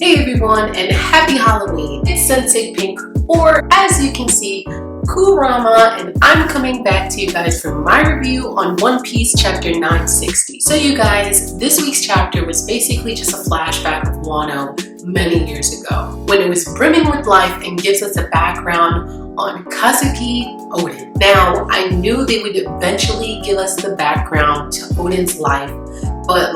Hey everyone, and happy Halloween! It's Sensei Pink, or as you can see, Kurama, and I'm coming back to you guys for my review on One Piece chapter 960. So you guys, this week's chapter was basically just a flashback of Wano many years ago, when it was brimming with life and gives us a background on Kazuki Oden. Now, I knew they would eventually give us the background to Oden's life, but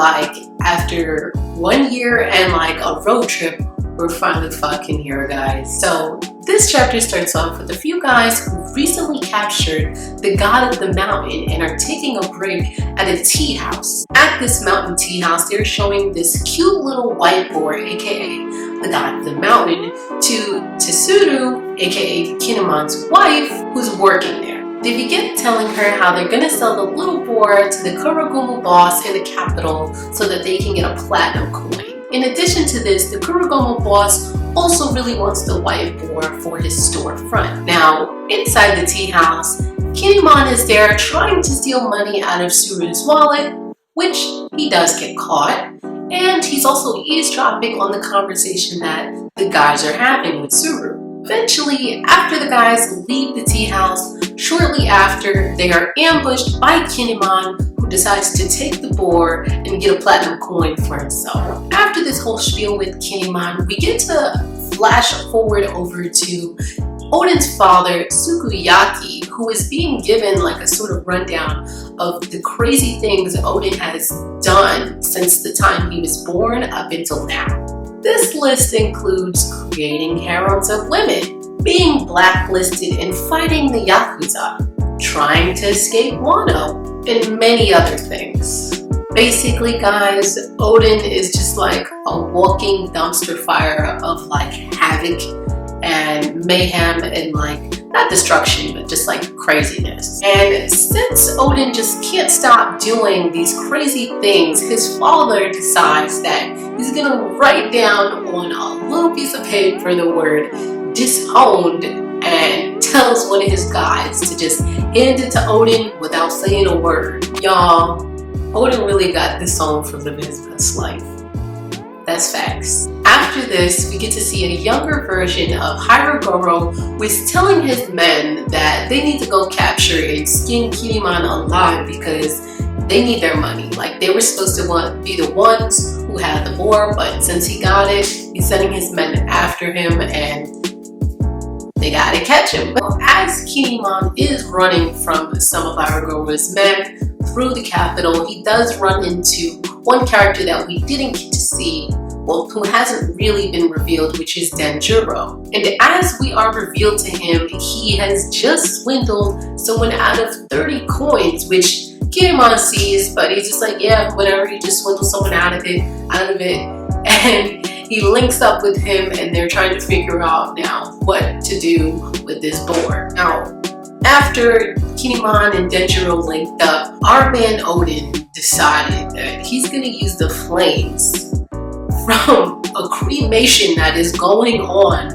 after 1 year and a road trip, we're finally fucking here, guys. So this chapter starts off with a few guys who recently captured the god of the mountain and are taking a break at a tea house. At this mountain tea house, they're showing this cute little white boar, aka the god of the mountain, to Tsuru, aka Kinemon's wife, who's working there. They begin telling her how they're gonna sell the little boar to the Kurogumo boss in the capital so that they can get a platinum coin. In addition to this, the Kurogumo boss also really wants the white boar for his storefront. Now, inside the tea house, Kinemon is there trying to steal money out of Tsuru's wallet, which he does get caught, and he's also eavesdropping on the conversation that the guys are having with Tsuru. Eventually, after the guys leave the tea house, shortly after, they are ambushed by Kinemon, who decides to take the boar and get a platinum coin for himself. After this whole spiel with Kinemon, we get to flash forward over to Oden's father, Sukiyaki, who is being given a sort of rundown of the crazy things Oden has done since the time he was born up until now. This list includes creating harems of women, being blacklisted and fighting the Yakuza, trying to escape Wano, and many other things. Basically, guys, Oden is just a walking dumpster fire of havoc and mayhem and not destruction, but just craziness. And since Oden just can't stop doing these crazy things, his father decides that he's gonna write down on a little piece of paper the word disowned and tells one of his guys to just hand it to Oden without saying a word. Y'all, Oden really got disowned for living his best life. That's facts. After this, we get to see a younger version of Hirogoro, who is telling his men that they need to go capture and skin Kinemon alive because they need their money. They were supposed to be the ones who had the boar, but since he got it, he's sending his men after him and they gotta catch him. But as Kinemon is running from some of Hirogoro's men through the capital, he does run into one character that we didn't get to see, who hasn't really been revealed, which is Denjiro. And as we are revealed to him, he has just swindled someone out of 30 coins, which Kinemon sees, but he's just yeah, whatever, he just swindled someone out of it. And he links up with him and they're trying to figure out now what to do with this boar. Now, after Kinemon and Denjiro linked up, our man Oden decided that he's gonna use the flames from a cremation that is going on,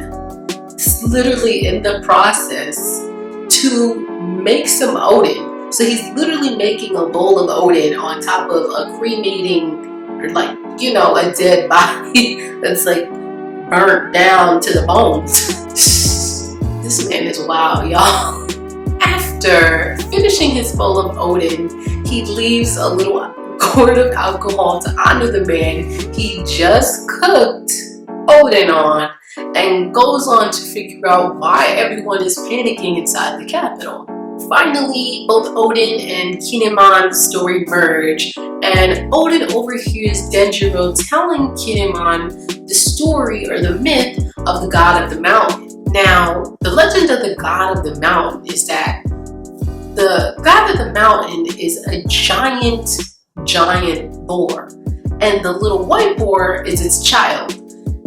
it's literally in the process, to make some Oden. So he's literally making a bowl of Oden on top of a cremating, or a dead body that's burnt down to the bones. This man is wild, y'all. After finishing his bowl of Oden, he leaves a little quart of alcohol to honor the man he just cooked Oden on, and goes on to figure out why everyone is panicking inside the capital. Finally, both Oden and Kinemon's story merge, and Oden overhears Denjiro telling Kinemon the story or the myth of the god of the mountain. Now, the legend of the god of the mountain is that the god of the mountain is a giant boar, and the little white boar is its child.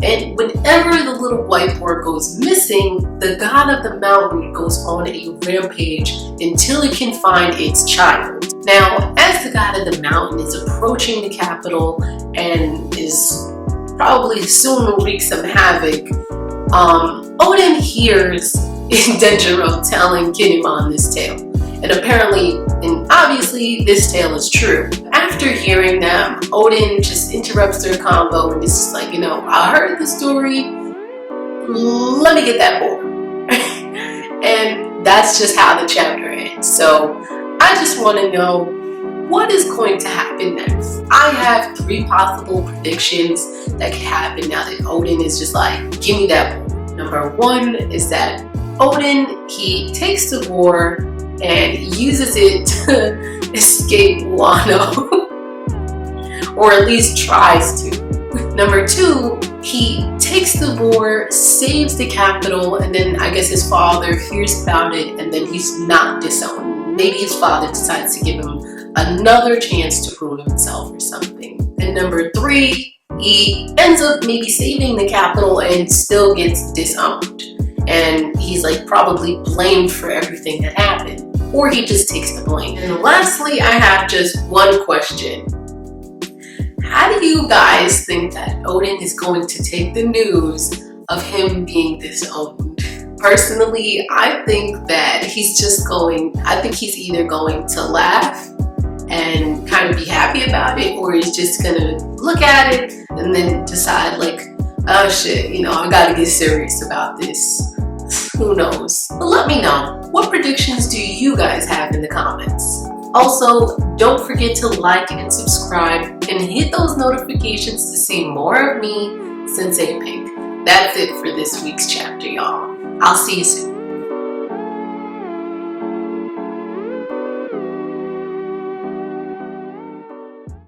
And whenever the little white boar goes missing, the god of the mountain goes on a rampage until it can find its child. Now, as the god of the mountain is approaching the capital and is probably soon will wreak some havoc, Oden hears Denjiro telling Kinemon this tale. And apparently, and obviously obviously this tale is true. After hearing them, Oden just interrupts their convo and is just like, I heard the story, let me get that board. And that's just how the chapter ends. So I just want to know, what is going to happen next? I have 3 possible predictions that could happen now that Oden is just like, give me that board. Number 1 is that Oden, he takes the board and uses it to escape Wano. Or at least tries to. Number 2, he takes the board, saves the capital, and then I guess his father hears about it and then he's not disowned. Maybe his father decides to give him another chance to prove himself or something. And number 3, he ends up maybe saving the capital and still gets disowned. And he's like probably blamed for everything that happened. Or he just takes the blame. And lastly, I have just one question. How do you guys think that Oden is going to take the news of him being disowned? Personally, I think that he's either going to laugh and kind of be happy about it, or he's just gonna look at it and then decide like, oh shit, I gotta get serious about this. Who knows? But let me know, what predictions do you guys have in the comments? Also, don't forget to like and subscribe and hit those notifications to see more of me, Sensei Pink. That's it for this week's chapter, y'all. I'll see you soon.